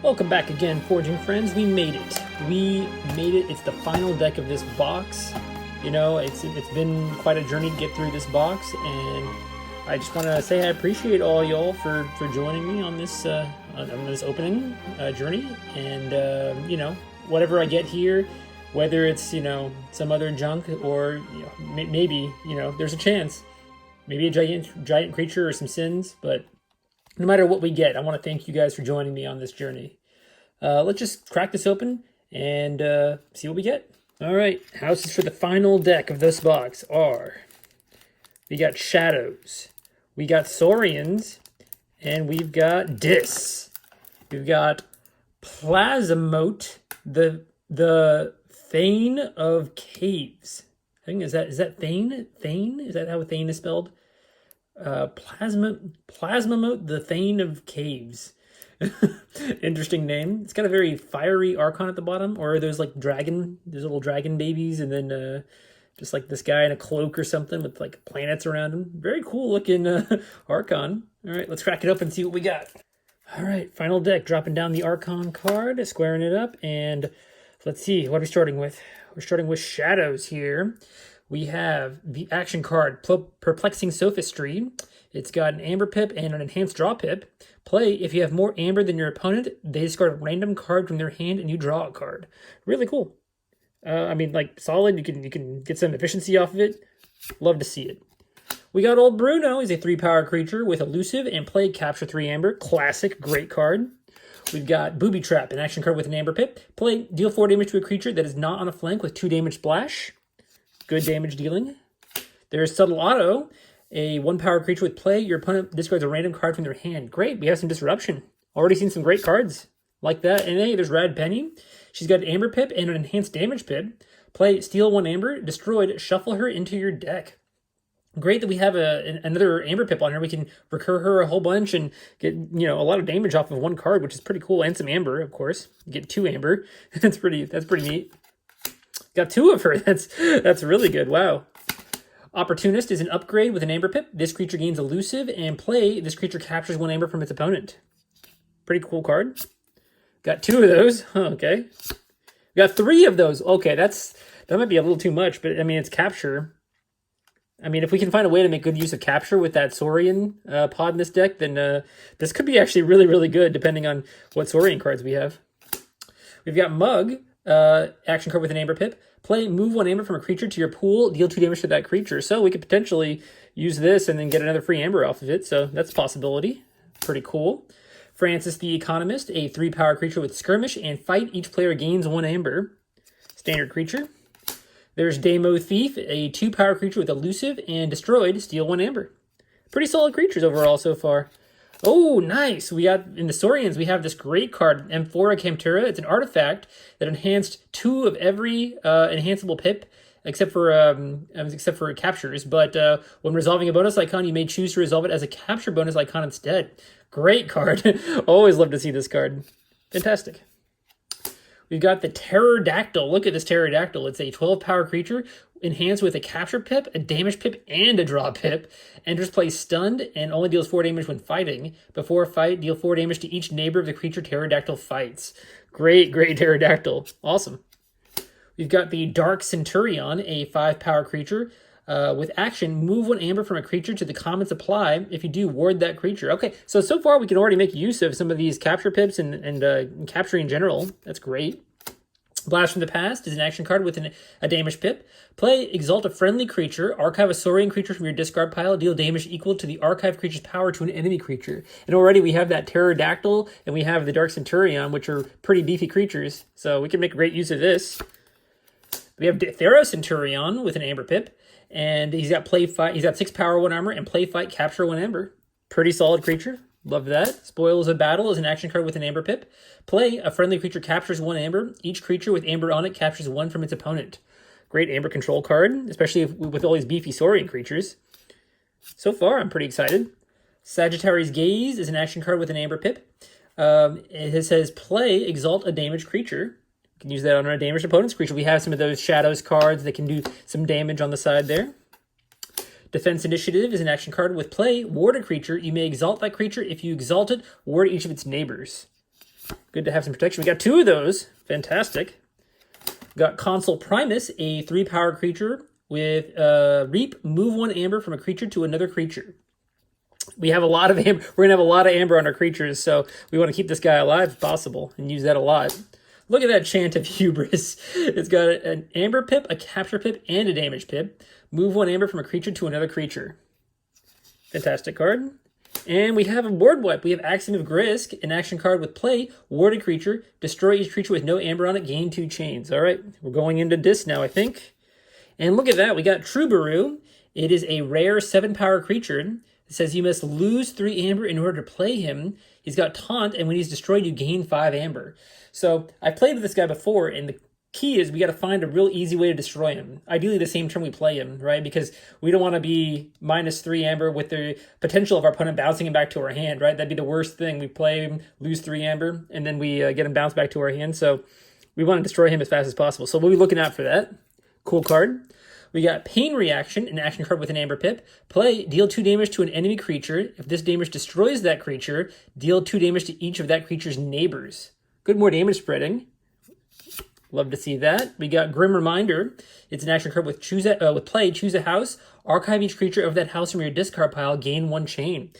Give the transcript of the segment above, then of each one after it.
Welcome back again, Forging Friends. We made it. We made it. It's the final deck of this box. You know, it's been quite a journey to get through this box, and I just want to say I appreciate all y'all for joining me on this opening journey. And you know, whatever I get here, whether it's some other junk or maybe there's a chance, maybe a giant creature or some sins, but no matter what we get, I want to thank you guys for joining me on this journey. Let's just crack this open and see what we get. All right, houses for the final deck of this box are, we got Shadows, we got Saurians, and we've got Dis. We've got Plasmote, the Thane of Caves. I think is that Thane? Thane? Is that how Thane is spelled? Plasmote, the Thane of Caves. Interesting name. It's got a very fiery Archon at the bottom, or there's like there's little dragon babies, and then just like this guy in a cloak or something with like planets around him. Very cool looking Archon. All right, let's crack it open and see what we got. All right, final deck, dropping down the Archon card, squaring it up, and let's see, what are we starting with? We're starting with Shadows here. We have the action card, Perplexing Sophistry. It's got an Amber Pip and an Enhanced Draw Pip. Play, if you have more Amber than your opponent, they discard a random card from their hand and you draw a card. Really cool. I mean, like, solid. You can get some efficiency off of it. Love to see it. We got Old Bruno. He's a 3-power creature with Elusive and play, capture 3 Amber. Classic, great card. We've got Booby Trap, an action card with an Amber Pip. Play, deal 4 damage to a creature that is not on a flank with 2 damage splash. Good damage dealing. There's Subtle Auto, a 1-power creature with play. Your opponent discards a random card from their hand. Great, we have some disruption. Already seen some great cards like that. And hey, there's Rad Penny. She's got an Amber Pip and an Enhanced Damage Pip. Play, steal 1 Amber, destroyed, shuffle her into your deck. Great that we have another Amber Pip on here. We can recur her a whole bunch and get a lot of damage off of 1 card, which is pretty cool. And some Amber, of course. You get 2 Amber. That's pretty neat. Got 2 of her. That's really good. Wow. Opportunist is an upgrade with an Amber Pip. This creature gains Elusive, and play, this creature captures 1 Amber from its opponent. Pretty cool card. Got 2 of those. Okay. Got 3 of those. Okay, that might be a little too much, but I mean, it's capture. I mean, if we can find a way to make good use of capture with that Saurian pod in this deck, then this could be actually really, really good, depending on what Saurian cards we have. We've got Mug. Action card with an Amber Pip. Play, move 1 Amber from a creature to your pool, deal 2 damage to that creature. So we could potentially use this and then get another free Amber off of it. So that's a possibility. Pretty cool. Francis the Economist, a 3-power creature with Skirmish and Fight. Each player gains 1 Amber. Standard creature. There's Demo Thief, a 2-power creature with Elusive and destroyed, steal 1 Amber. Pretty solid creatures overall so far. Oh, nice. We got, in the Saurians, we have this great card, Amphora Camtura. It's an artifact that enhanced 2 of every enhanceable pip, except for captures. But when resolving a bonus icon, you may choose to resolve it as a capture bonus icon instead. Great card. Always love to see this card. Fantastic. We've got the Pterodactyl. Look at this Pterodactyl. It's a 12-power creature, enhanced with a capture pip, a damage pip, and a draw pip. Enters play stunned and only deals 4 damage when fighting. Before a fight, deal 4 damage to each neighbor of the creature Pterodactyl fights. Great Pterodactyl. Awesome. We've got the Dark Centurion, a 5-power creature. With action, move 1 Amber from a creature to the common supply. If you do, ward that creature. Okay, so far we can already make use of some of these capture pips and capture in general. That's great. Blast from the Past is an action card with a damage pip. Play, exalt a friendly creature, archive a Saurian creature from your discard pile, deal damage equal to the archive creature's power to an enemy creature. And already we have that Pterodactyl and we have the Dark Centurion, which are pretty beefy creatures. So we can make great use of this. We have Theros Centurion with an Amber Pip. And he's got play fight. He's got 6 power, 1 armor, and play fight, capture 1 Amber. Pretty solid creature. Love that. Spoils of Battle is an action card with an Amber Pip. Play, a friendly creature captures 1 Amber. Each creature with Amber on it captures 1 from its opponent. Great Amber control card, especially with all these beefy Saurian creatures. So far, I'm pretty excited. Sagittarius Gaze is an action card with an Amber Pip. It says play, exalt a damaged creature. Can use that on our damaged opponent's creature. We have some of those Shadows cards that can do some damage on the side there. Defense Initiative is an action card with play. Ward a creature. You may exalt that creature. If you exalt it, ward each of its neighbors. Good to have some protection. We got 2 of those. Fantastic. We got Consul Primus, a 3-power creature with Reap, move 1 amber from a creature to another creature. We have a lot of amber. We're going to have a lot of amber on our creatures, so we want to keep this guy alive if possible and use that a lot. Look at that Chant of Hubris. It's got an amber pip, a capture pip, and a damage pip. Move 1 amber from a creature to another creature. Fantastic card. And we have a board wipe. We have Axiom of Grisk, an action card with play, ward a creature, destroy each creature with no amber on it, gain 2 chains. All right, we're going into this now, I think. And look at that. We got Troubadour. It is a rare 7-power creature. It says you must lose 3 amber in order to play him. He's got taunt, and when he's destroyed, you gain 5 amber. So I played with this guy before, and the key is we got to find a real easy way to destroy him. Ideally, the same turn we play him, right? Because we don't want to be -3 amber with the potential of our opponent bouncing him back to our hand, right? That'd be the worst thing. We play him, lose 3 amber, and then we get him bounced back to our hand. So we want to destroy him as fast as possible. So we'll be looking out for that. Cool card. We got Pain Reaction, an action card with an amber pip. Play, deal 2 damage to an enemy creature. If this damage destroys that creature, deal 2 damage to each of that creature's neighbors. Good, more damage spreading. Love to see that. We got Grim Reminder. It's an action card with play, choose a house, archive each creature of that house from your discard pile, gain 1 chain.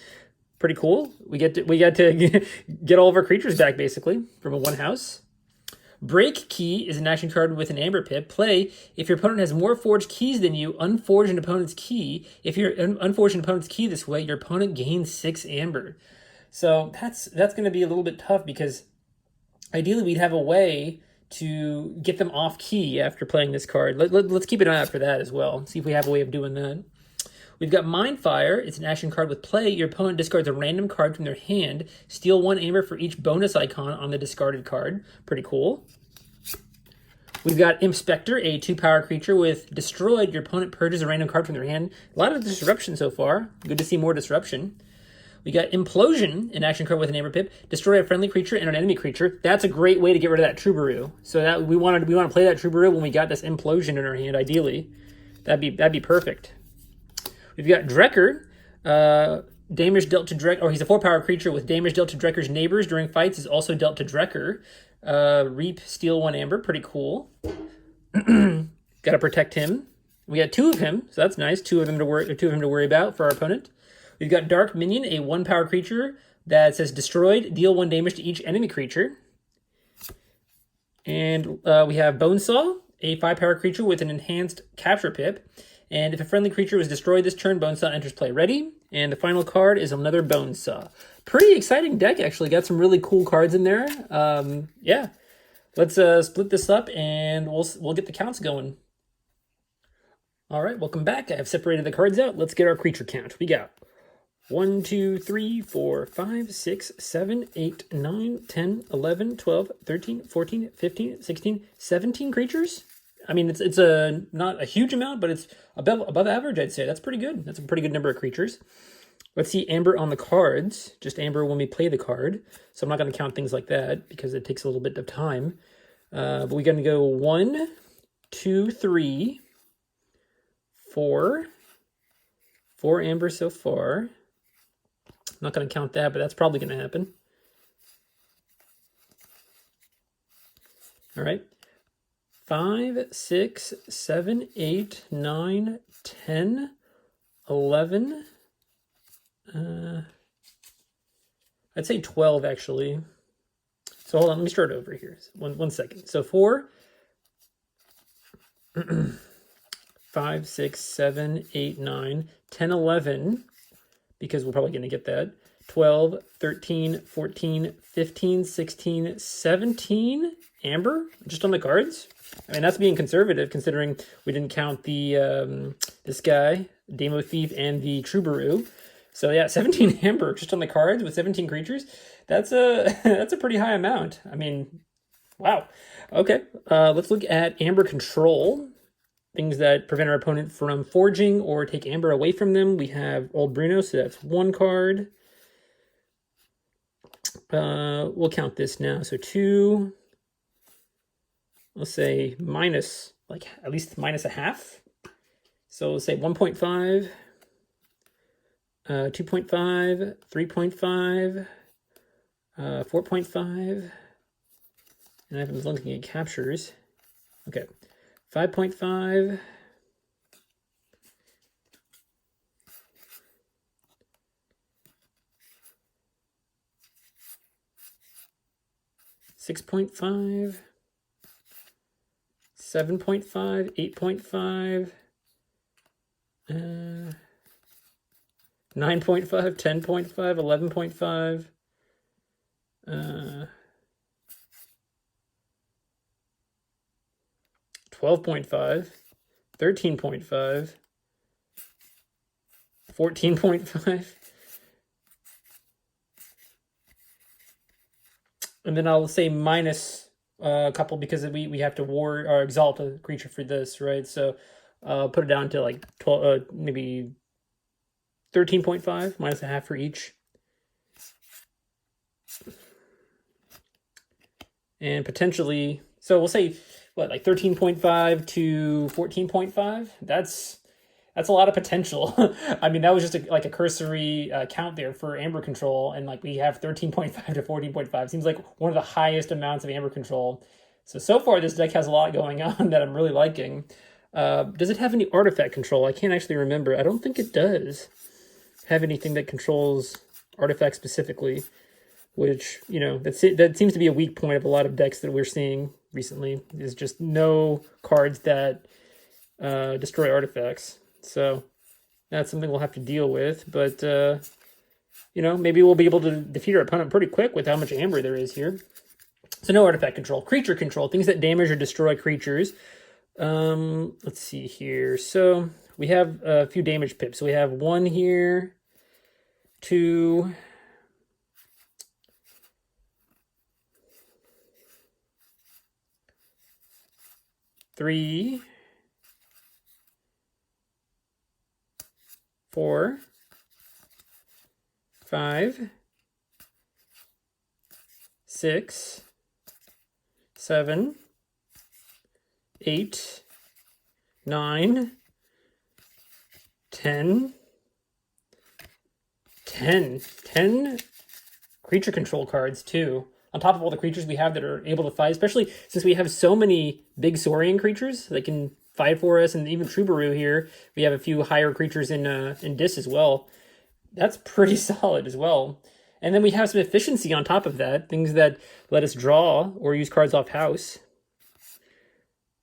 Pretty cool. We get to get all of our creatures back basically from a 1 house. Break Key is an action card with an amber pip. Play, if your opponent has more forged keys than you, unforge an opponent's key. If you unforge an opponent's key this way, your opponent gains 6 amber. So that's going to be a little bit tough because ideally we'd have a way to get them off key after playing this card. Let's keep an eye out for that as well. See if we have a way of doing that. We've got Mindfire. It's an action card with play. Your opponent discards a random card from their hand. Steal 1 amber for each bonus icon on the discarded card. Pretty cool. We've got Inspector, a 2-power creature with destroyed. Your opponent purges a random card from their hand. A lot of disruption so far. Good to see more disruption. We got Implosion, an action card with an amber pip. Destroy a friendly creature and an enemy creature. That's a great way to get rid of that Troubadour. So that we want to play that Troubadour when we got this Implosion in our hand. Ideally, that'd be perfect. We've got Drekker. Damage dealt to Drekker, or he's a 4-power creature with damage dealt to Drekker's neighbors during fights is also dealt to Drekker. Reap, steal 1 amber, pretty cool. Got to protect him. We got 2 of him, so that's nice. 2 of him to worry about for our opponent. We've got Dark Minion, a 1-power creature that says destroyed, deal 1 damage to each enemy creature. And we have Bonesaw, a 5-power creature with an enhanced capture pip. And if a friendly creature was destroyed this turn, Bonesaw enters play ready. And the final card is another Bonesaw. Pretty exciting deck, actually. Got some really cool cards in there. Yeah. Let's split this up, and we'll get the counts going. All right, welcome back. I have separated the cards out. Let's get our creature count. We got 1, 2, 3, 4, 5, 6, 7, 8, 9, 10, 11, 12, 13, 14, 15, 16, 17 creatures. I mean, it's not a huge amount, but it's above average, I'd say. That's pretty good. That's a pretty good number of creatures. Let's see amber on the cards. Just amber when we play the card. So I'm not going to count things like that because it takes a little bit of time. But we're going to go 1, 2, 3, 4. 4 amber so far. I'm not going to count that, but that's probably going to happen. All right. 5, 6, 7, 8, 9, 10, 11. I'd say 12, actually. So hold on, let me start over here. One second. So 4, 5, 6, 7, 8, 9, 10, 11, because we're probably going to get that. 12, 13, 14, 15, 16, 17 amber just on the cards. I mean, that's being conservative considering we didn't count the this guy, Demo Thief, and the Troubadour. So yeah, 17 amber just on the cards with 17 creatures. That's a pretty high amount. I mean, wow. Okay, let's look at amber control. Things that prevent our opponent from forging or take amber away from them. We have Old Bruno, so that's 1 card. We'll count this now. So 2. Let's say minus, like at least minus a half. So let's say 1.5, 2.5, 3.5, 4.5. And I've been looking at captures. Okay. 5.5. 6.5. 7.5. 8.5. 9.5, 10.5, 11.5, 12.5, 13.5, 14.5, and then I'll say minus a couple because we have to ward or exalt a creature for this, right? So put it down to like 12, maybe 13.5 minus a half for each. And potentially, so we'll say, what, like 13.5 to 14.5? That's a lot of potential. I mean, that was just like a cursory count there for Amber Control, and like we have 13.5 to 14.5. Seems like one of the highest amounts of Amber Control. So far this deck has a lot going on that I'm really liking. Does it have any artifact control? I can't actually remember. I don't think it does have anything that controls artifacts specifically, which, you know, that seems to be a weak point of a lot of decks that we're seeing recently, is just no cards that destroy artifacts. So that's something we'll have to deal with, but you know, maybe we'll be able to defeat our opponent pretty quick with how much amber there is here. So no artifact control. Creature control, things that damage or destroy creatures. Let's see here. So we have a few damage pips. So we have 1 here, 2, 3, 4, 5, 6, 7, 8, 9, 10 creature control cards too, on top of all the creatures we have that are able to fight, especially since we have so many big Saurian creatures that can fight for us, and even Troubadour here. We have a few higher creatures in Dis as well. That's pretty solid as well. And then we have some efficiency on top of that, things that let us draw or use cards off house.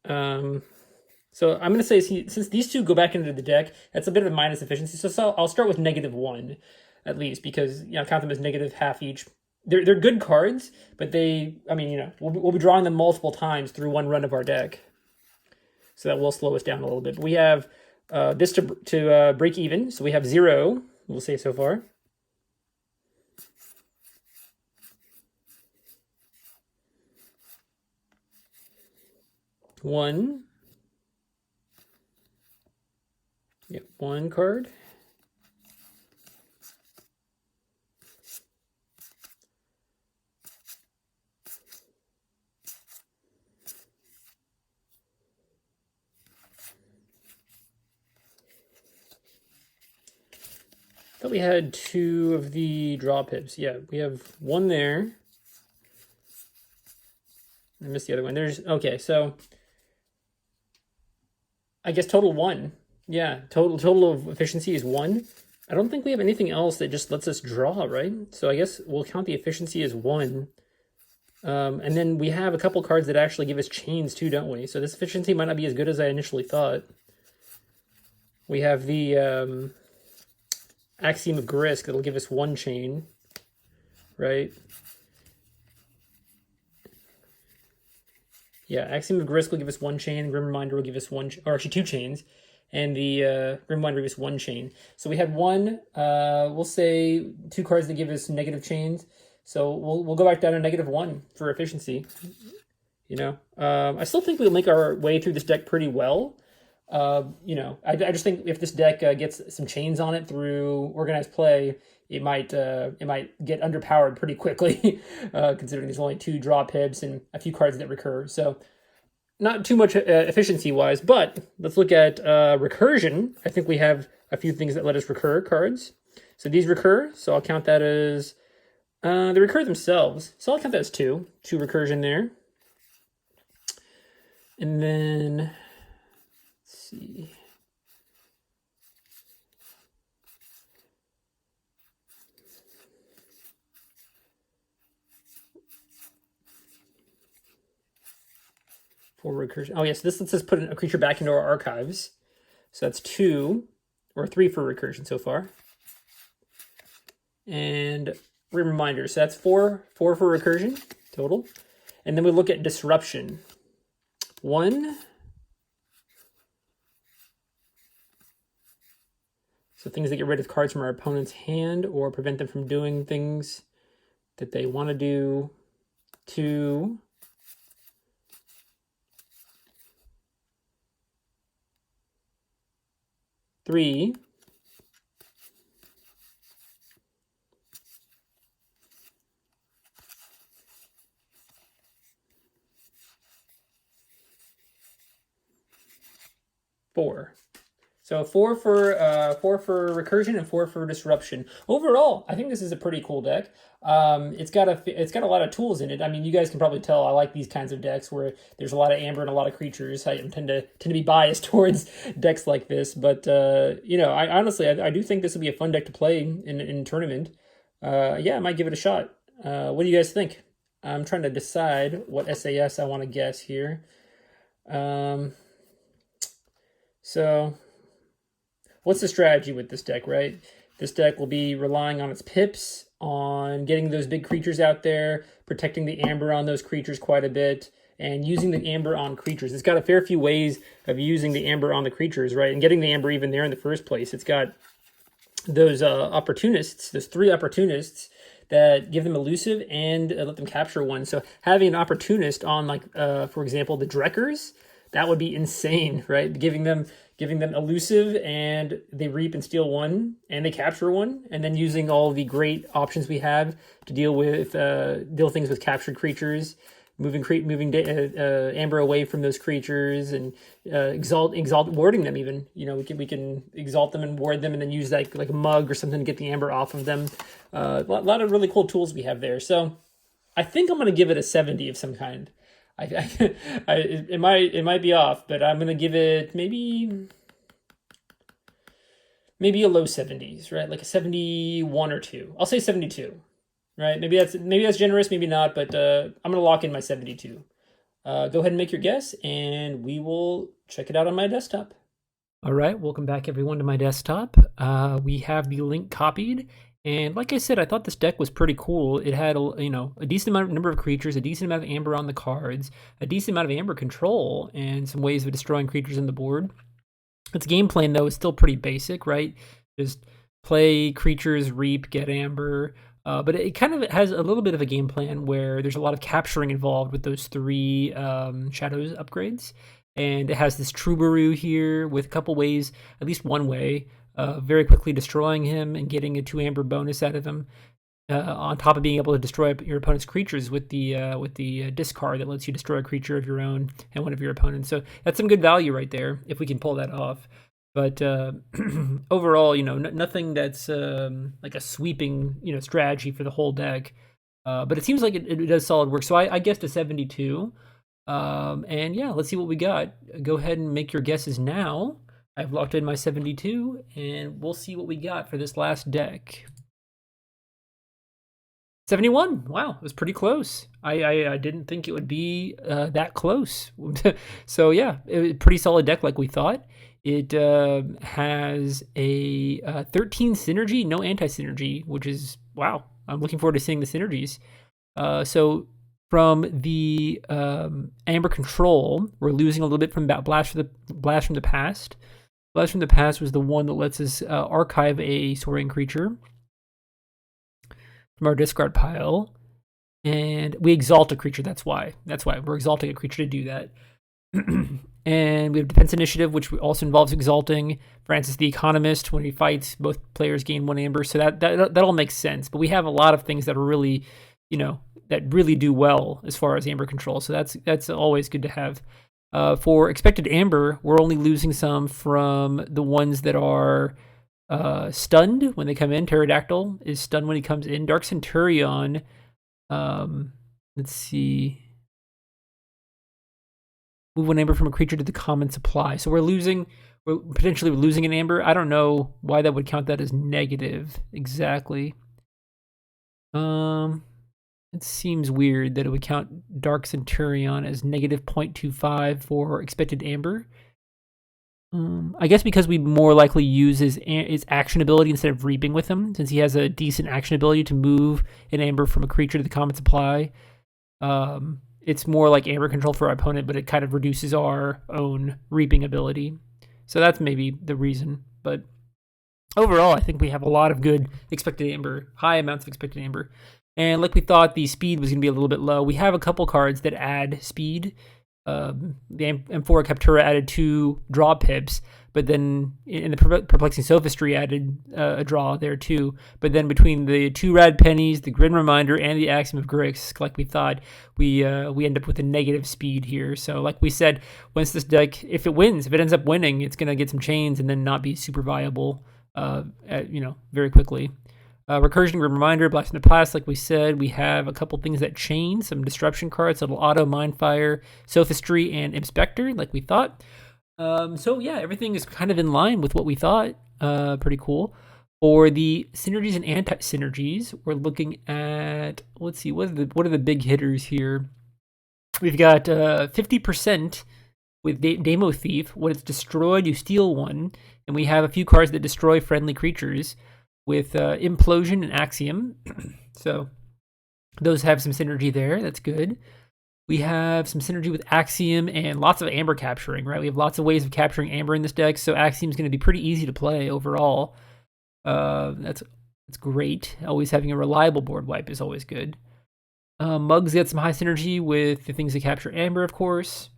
So I'm going to say, since these two go back into the deck, that's a bit of a minus efficiency. So I'll start with -1, at least, because, you know, count them as -half each. They're good cards, but I mean, you know, we'll be drawing them multiple times through one run of our deck. So that will slow us down a little bit. But we have this to break even. So we have 0, we'll say so far. One. Yep, 1 card. I thought we had 2 of the draw pips. Yeah, we have 1 there. I missed the other one. Okay, so I guess total 1. Yeah, total of efficiency is 1. I don't think we have anything else that just lets us draw, right? So I guess we'll count the efficiency as 1. And then we have a couple cards that actually give us chains too, don't we? So this efficiency might not be as good as I initially thought. We have the Axiom of Grisk that'll give us 1 chain, right? Yeah, Axiom of Grisk will give us 1 chain, Grim Reminder will give us 1, or actually 2 chains, and the Grim Reminder will give us 1 chain. So we had 1, we'll say 2 cards that give us negative chains. So we'll go back down to -1 for efficiency. You know, I still think we'll make our way through this deck pretty well. You know, I just think if this deck gets some chains on it through organized play, it might get underpowered pretty quickly, considering there's only 2 draw pips and a few cards that recur. So not too much efficiency-wise, but let's look at recursion. I think we have a few things that let us recur cards. So these recur, so I'll count that as They recur themselves, so I'll count that as two recursion there. And then, let's see. Four recursion. Oh, yes, this lets us put a creature back into our archives. So that's 2 or 3 for recursion so far. And reminder, so that's 4 for recursion total. And then we look at disruption. 1. So things that get rid of cards from our opponent's hand or prevent them from doing things that they want to do. 2. 3. 4. So 4 for recursion and 4 for disruption. Overall, I think this is a pretty cool deck. It's got a lot of tools in it. I mean, you guys can probably tell I like these kinds of decks where there's a lot of amber and a lot of creatures. I tend to be biased towards decks like this, but I honestly do think this would be a fun deck to play in tournament. Yeah, I might give it a shot. What do you guys think? I'm trying to decide what SAS I want to guess here. So what's the strategy with this deck, right? This deck will be relying on its pips, on getting those big creatures out there, protecting the amber on those creatures quite a bit, and using the amber on creatures. It's got a fair few ways of using the amber on the creatures, right? And getting the amber even there in the first place. It's got those opportunists, those 3 opportunists that give them elusive and let them capture one. So having an opportunist on, like, for example, the Drekkers, that would be insane, right? Giving them elusive and they reap and steal 1 and they capture 1, and then using all the great options we have to deal things with captured creatures, moving amber away from those creatures, and exalt warding them even. We can exalt them and ward them, and then use like a mug or something to get the amber off of them. A lot of really cool tools we have there. So I think I'm going to give it a 70 of some kind. It might be off, but I'm gonna give it maybe a low 70s, right? Like a 71 or 2. I'll say 72, right? Maybe that's generous, maybe not, but I'm gonna lock in my 72. Go ahead and make your guess, and we will check it out on my desktop. All right, welcome back everyone to my desktop. We have the link copied. And like I said, I thought this deck was pretty cool. It had a decent number of creatures, a decent amount of amber on the cards, a decent amount of amber control, and some ways of destroying creatures on the board. Its game plan, though, is still pretty basic, right? Just play creatures, reap, get amber. But it kind of has a little bit of a game plan where there's a lot of capturing involved with those 3 Shadows upgrades. And it has this Troubadour here with a couple ways, at least one way, very quickly destroying him and getting a 2 amber bonus out of him, on top of being able to destroy your opponent's creatures with the discard that lets you destroy a creature of your own and one of your opponents. So that's some good value right there if we can pull that off. But overall, nothing that's like a sweeping strategy for the whole deck. But it seems like it does solid work. So I guessed a 72. And yeah, let's see what we got. Go ahead and make your guesses now. I've locked in my 72, and we'll see what we got for this last deck. 71. Wow, it was pretty close. I didn't think it would be that close. So yeah, pretty solid deck like we thought. It has a 13 synergy, no anti-synergy, which is, wow. I'm looking forward to seeing the synergies. So from the amber control, we're losing a little bit from Blast from the Past. Blast from the Past was the one that lets us archive a soaring creature from our discard pile, and we exalt a creature. That's why we're exalting a creature to do that. And we have Defense Initiative, which also involves exalting. Francis the Economist, when he fights, both players gain 1 amber. So that all makes sense. But we have a lot of things that are really, that really do well as far as amber control. So that's always good to have. For expected amber, we're only losing some from the ones that are Stunned when they come in. Pterodactyl is stunned when he comes in. Dark Centurion, let's see. Move one amber from a creature to the common supply. So we're potentially losing an amber. I don't know why that would count that as negative exactly. It seems weird that it would count Dark Centurion as negative 0.25 for expected amber. I guess because we more likely use his action ability instead of reaping with him, since he has a decent action ability to move an amber from a creature to the common supply. It's more like amber control for our opponent, but it kind of reduces our own reaping ability. So that's maybe the reason. But overall, I think we have a lot of good expected amber, high amounts of expected amber. And like we thought, the speed was going to be a little bit low. We have a couple cards that add speed. The Amphora Captura added 2 draw pips, but then in the Perplexing Sophistry added a draw there too. But then between the 2 Rad Pennies, the Grim Reminder, and the Axiom of Grix, like we thought, we end up with a negative speed here. So like we said, once this deck, if it ends up winning, it's going to get some chains and then not be super viable, very quickly. Recursion, Grim Reminder, Blast in the Past, like we said. We have a couple things that chain, some disruption cards, that'll auto Mindfire, Sophistry, and Inspector, like we thought. So yeah, everything is kind of in line with what we thought. Pretty cool. For the synergies and anti-synergies, we're looking at, let's see, what are the big hitters here? We've got 50% with Demo Thief. When it's destroyed, you steal 1. And we have a few cards that destroy friendly creatures with Implosion and Axiom. So those have some synergy there. That's good. We have some synergy with Axiom and lots of amber capturing, right? We have lots of ways of capturing amber in this deck, so Axiom is going to be pretty easy to play overall. That's great. Always having a reliable board wipe is always good. Mugs get some high synergy with the things that capture amber, of course.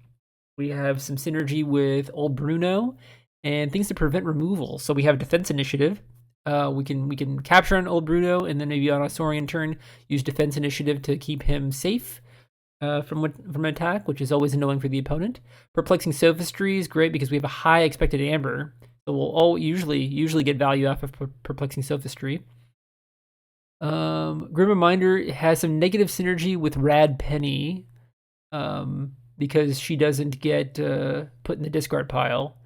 We have some synergy with Old Bruno and things to prevent removal. So we have Defense Initiative. We can capture an Old Bruno and then maybe on a Saurian turn use Defense Initiative to keep him safe from an attack, which is always annoying for the opponent. Perplexing Sophistry is great because we have a high expected amber, so we'll all usually get value off of Perplexing Sophistry. Grim Reminder has some negative synergy with Rad Penny because she doesn't get put in the discard pile.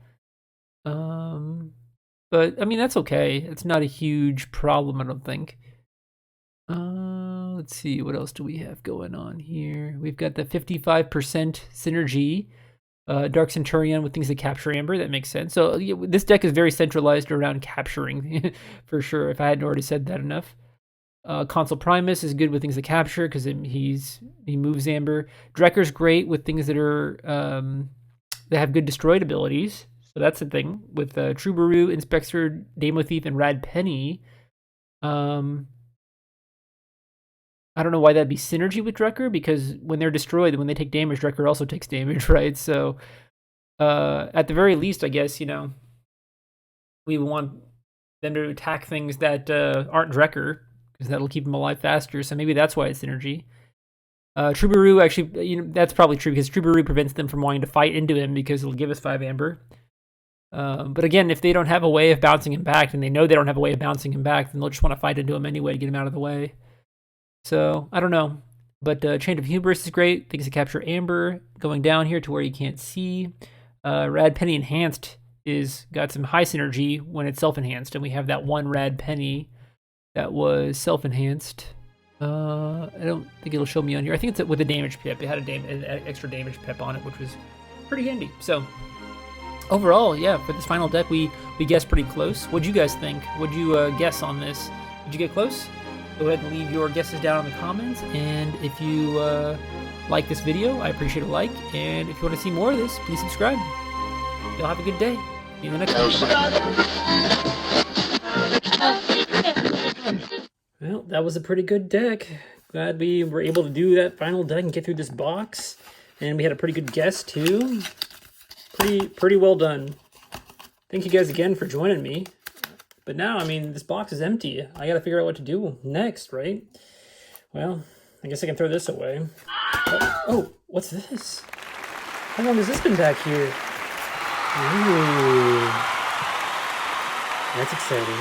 But, I mean, that's okay. It's not a huge problem, I don't think. Let's see, what else do we have going on here? We've got the 55% synergy. Dark Centurion with things that capture amber. That makes sense. So this deck is very centralized around capturing, for sure, if I hadn't already said that enough. Consul Primus is good with things that capture because he moves amber. Drekker's great with things that are that have good destroyed abilities. So that's the thing with Troubadour, Inspector, Demo Thief, and Rad Penny. I don't know why that'd be synergy with Drekker, because when they're destroyed, when they take damage, Drekker also takes damage, right? So at the very least, I guess, we want them to attack things that aren't Drekker, because that'll keep them alive faster. So maybe that's why it's synergy. Troubadour, actually, that's probably true, because Troubadour prevents them from wanting to fight into him because it'll give us 5 amber. But again, if they don't have a way of bouncing him back, and they know they don't have a way of bouncing him back, then they'll just want to fight into him anyway to get him out of the way. So, I don't know. But Chain of Hubris is great. Things that capture amber. Going down here to where you can't see. Rad Penny Enhanced is got some high synergy when it's self-enhanced. And we have that one Rad Penny that was self-enhanced. I don't think it'll show me on here. I think it's with a damage pip. It had an extra damage pip on it, which was pretty handy. So, overall, yeah, for this final deck, we guessed pretty close. What'd you guys think? What'd you guess on this? Did you get close? Go ahead and leave your guesses down in the comments. And if you like this video, I appreciate a like. And if you want to see more of this, please subscribe. Y'all have a good day. See you in the next one. Well, that was a pretty good deck. Glad we were able to do that final deck and get through this box. And we had a pretty good guess, too. Pretty well done. Thank you guys again for joining me. But now, I mean, this box is empty. I gotta figure out what to do next, right? Well, I guess I can throw this away. Oh, what's this? How long has this been back here? Ooh. That's exciting.